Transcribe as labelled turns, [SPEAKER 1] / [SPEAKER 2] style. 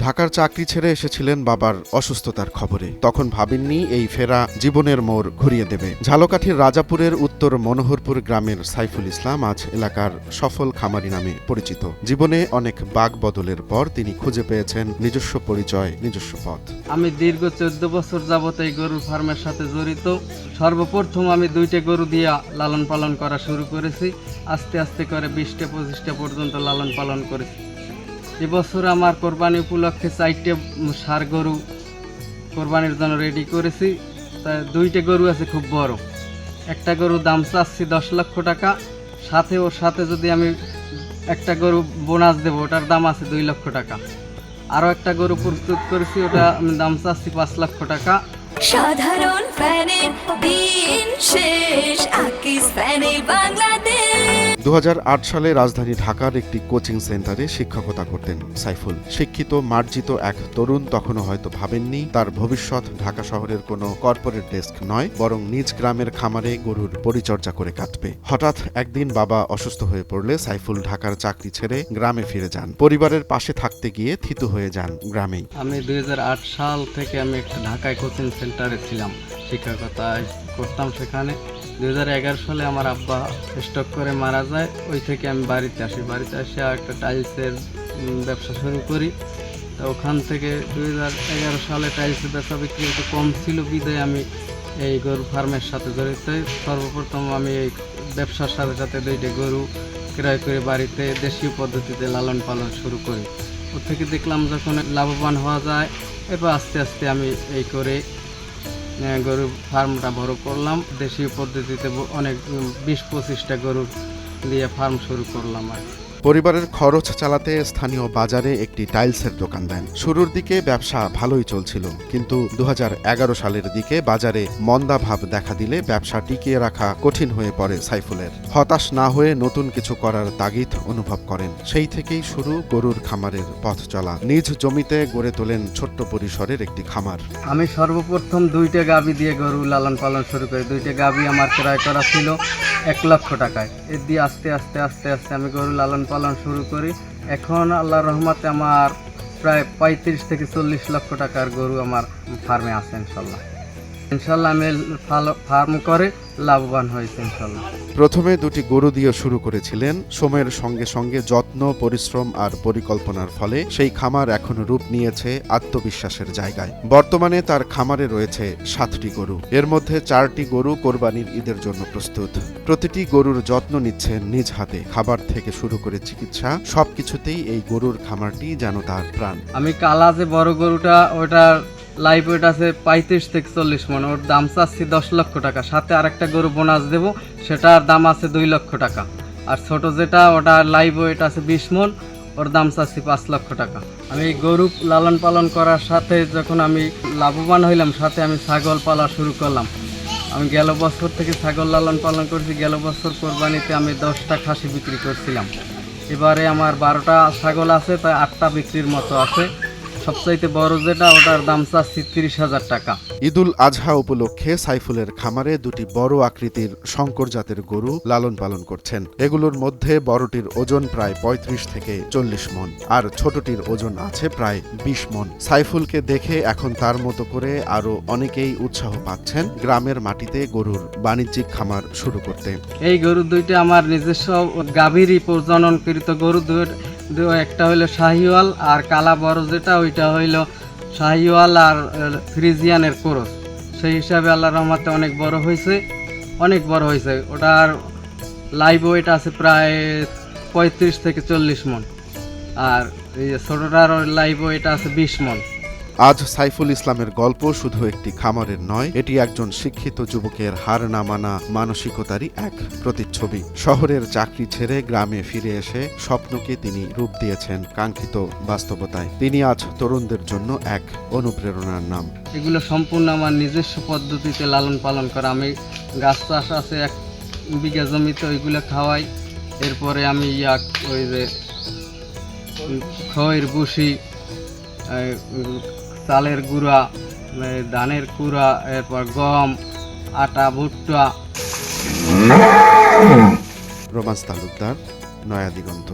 [SPEAKER 1] ঢাকার চাকরি ছেড়ে এসেছিলেন বাবার অসুস্থতার খবরে। তখন ভাবেননি এই ফেরা জীবনের মোড় ঘুরিয়ে দেবে। ঝালকাঠির রাজাপুরের উত্তর মনোহরপুর গ্রামের সাইফুল ইসলাম আজ এলাকার সফল খামারি নামে পরিচিত। জীবনে অনেক বাক বদলের পর তিনি খুঁজে পেয়েছেন নিজস্ব পরিচয়, নিজস্ব পথ।
[SPEAKER 2] আমি দীর্ঘ 14 বছর যাবত এই গরুর ফার্মের সাথে জড়িত। সর্বপ্রথম আমি 2টা গরু দিয়ে লালন পালন করা শুরু করেছি। আস্তে আস্তে করে 20টা 25টা পর্যন্ত লালন পালন করেছি। এবছর আমার কোরবানি উপলক্ষে 4টে ষাঁড় গরু কোরবানির জন্য রেডি করেছি। তাই 2টা গরু আছে খুব বড়। একটা গরু দাম চাচ্ছি 10 লক্ষ টাকা, ওর সাথে যদি আমি একটা গরু বোনাস দেবো, ওটার দাম আছে 2 লক্ষ টাকা। আরও একটা গরু প্রস্তুত করেছি, ওটা আমি দাম চাচ্ছি 5 লক্ষ টাকা।
[SPEAKER 3] সাধারণ ফ্যানের দিন শেষ, আকিস ফ্যানে বাংলাদেশ।
[SPEAKER 1] 2008 সালে রাজধানী ঢাকার একটি কোচিং সেন্টারে শিক্ষকতা করতেন সাইফুল। শিক্ষিত মার্জিত এক তরুণ তখনও হয়তো ভাবেননি তার ভবিষ্যৎ ঢাকা শহরের কোনো কর্পোরেট ডেস্ক নয়, বরং নিজ গ্রামের খামারে গরুর পরিচর্যা করে কাটবে। হঠাৎ একদিন বাবা অসুস্থ হয়ে পড়লে সাইফুল ঢাকার চাকরি ছেড়ে গ্রামে ফিরে যান। পরিবারের পাশে থাকতে গিয়ে থিতু হয়ে যান গ্রামেই।
[SPEAKER 2] আমি 2008 সাল থেকে আমি একটা ঢাকায় কোচিং সেন্টারে ছিলাম, শিক্ষকতা করতাম সেখানে। 2011 সালে আমার আব্বা স্ট্রোক করে মারা যায়। ওই থেকে আমি বাড়িতে আসি। বাড়িতে এসে একটা টাইলসের ব্যবসা শুরু করি। তো ওখান থেকে 2011 সালে টাইলসের ব্যবসা বিক্রি একটু কম ছিল বিদায় আমি এই গরু ফার্মের সাথে জড়িত। সর্বপ্রথম আমি এই ব্যবসার সাথে সাথে 2টা গরু ক্রয় করে বাড়িতে দেশীয় পদ্ধতিতে লালন পালন শুরু করি। ওর থেকে দেখলাম যখন লাভবান হওয়া যায়, এরপর আস্তে আস্তে আমি এই করে গরুর ফার্মটা বড় করলাম। দেশীয় পদ্ধতিতে অনেক 20-25টা গরু দিয়ে ফার্ম শুরু করলাম। আর
[SPEAKER 1] পরিবারের খরচ চালাতে স্থানীয় বাজারে একটি টাইলসের দোকান দেন। শুরুর দিকে ব্যবসা ভালোই চলছিল, কিন্তু 2011 সালের দিকে বাজারে মন্দাভাব দেখা দিলে ব্যবসা টিকিয়ে রাখা কঠিন হয়ে পড়ে সাইফুলের। হতাশ না হয়ে নতুন কিছু করার তাগিদ অনুভব করেন। সেই থেকেই শুরু গরুর খামারের পথ চলা। নিজ জমিতে গড়ে তোলেন ছোট্ট পরিসরের একটি খামার।
[SPEAKER 2] আমি সর্বপ্রথম 2টা গাভী দিয়ে গরু লালন পালন শুরু করি। 2টা গাভী আমার ক্রয় করা ছিল 1 লক্ষ টাকায়। এর দিয়ে আস্তে আস্তে আস্তে আস্তে আমি গরু লালন পালন শুরু করি। এখন আল্লাহর রহমতে আমার প্রায় 35 থেকে 40 লক্ষ টাকার গরু আমার ফার্মে আছে। ইনশাল্লাহ আমি ফার্ম করে লাভবান হয়েছে ইনশাল্লাহ।
[SPEAKER 1] প্রথমে 2টি গরু দিয়ে শুরু করেছিলেন। সময়ের সঙ্গে সঙ্গে যত্ন, পরিশ্রম আর পরিকল্পনার ফলে সেই খামার এখন রূপ নিয়েছে আত্মবিশ্বাসের জায়গায়। বর্তমানে তার খামারে রয়েছে 7টি গরু। এর মধ্যে 4টি গরু কোরবানির ঈদের জন্য প্রস্তুত। প্রতিটি গরুর যত্ন নিচ্ছেন নিজ হাতে। খাবার থেকে শুরু করে চিকিৎসা, সবকিছুতেই এই গরুর খামারটি যেন তার প্রাণ।
[SPEAKER 2] আমি কালা যে বড় গরুটা, ওটার লাইভ ওয়েট আছে 35 থেকে 40 মণ। ওর দাম চাচ্ছি 10 লক্ষ টাকা। সাথে আরেকটা গরু বোনাস দেবো, সেটার দাম আছে 2 লক্ষ টাকা। আর ছোট যেটা, ওটা লাইভ ওয়েট আছে 20 মণ, ওর দাম চাচ্ছি 5 লক্ষ টাকা। আমি গরু লালন পালন করার সাথে যখন আমি লাভবান হইলাম, সাথে আমি ছাগল পালা শুরু করলাম। আমি গেল বছর থেকে ছাগল লালন পালন করছি। গেল বছর কোরবানিতে আমি 10টা খাসি বিক্রি করছিলাম। এবারে আমার 12টা ছাগল আছে, তাই 8টা বিক্রির মতো আছে। সবচাইতে বড় যেটা, ওটার দাম চাচ্ছি 30,000 টাকা।
[SPEAKER 1] ঈদুল আজহা উপলক্ষে সাইফুলের খামারে 2টি বড় আকৃতির শঙ্কর জাতের গরু লালন পালন করছেন। এগুলোর মধ্যে বড়টির ওজন প্রায় 35 থেকে 40 মণ, আর ছোটটির ওজন আছে প্রায় 20 মণ। সাইফুলকে দেখে এখন তার মতো করে আরো অনেকেই উৎসাহ পাচ্ছেন গ্রামের মাটিতে গরুর বাণিজ্যিক খামার শুরু করতে।
[SPEAKER 2] এই গরু 2টা আমার নিজস্ব গাভীরই প্রজননকৃত গরু। একটা হইলো শাহিওয়াল, আর কালা বড় যেটা, ওইটা হইলো শাহিওয়াল আর ফ্রিজিয়ানের ক্রস। সেই হিসাবে আল্লাহর রহমতে অনেক বড় হয়েছে। ওটার লাইভ ওয়েট আছে প্রায় 35 থেকে 40 মণ। আর এই ছোটটার লাইভ ওয়েট আছে 20 মণ।
[SPEAKER 1] আজ সাইফুল ইসলামের গল্প শুধু একটি খামারের নয়, এটি একজন শিক্ষিত যুবকের হার না মানা মানসিকতারই এক প্রতিচ্ছবি। শহরের চাকরি ছেড়ে গ্রামে ফিরে এসে স্বপ্নকে তিনি রূপ দিয়েছেন কাঙ্ক্ষিত বাস্তবতায়। তিনি আজ তরুণদের জন্য এক অনুপ্রেরণার নাম।
[SPEAKER 2] এগুলো সম্পূর্ণ আমার নিজস্ব পদ্ধতিতে লালন পালন করা। আমি গাছ চাষ আছে 1 বিঘা জমিতে, ওইগুলো খাওয়াই। এরপরে আমি ওই যে খয়ের ভুসি, চালের গুঁড়া, ধানের কুড়া, এরপর গম, আটা, ভুট্টা।
[SPEAKER 1] রোমান্স তালুকদার, নয়া দিগন্ত।